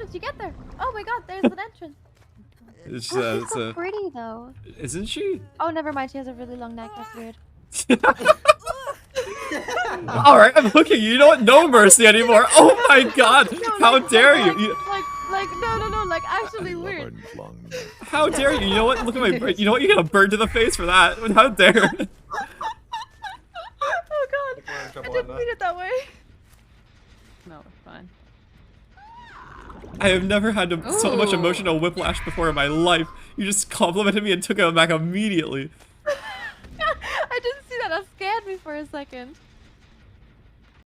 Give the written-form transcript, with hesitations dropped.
did you get there? Oh my god, there's an entrance. It's, Oh, she's so pretty though. Isn't she? Oh, never mind. She has a really long neck. That's weird. Alright, I'm hooking you. You know what? No mercy anymore. Oh my god. How dare you? No, like actually weird. How dare you? You know what? Look at my brain. You know what? You get a bird to the face for that. How dare. Oh god. I didn't mean it that way. No, it's fine. I have never had so much emotional whiplash before in my life. You just complimented me and took it back immediately. I didn't see that. That scared me for a second.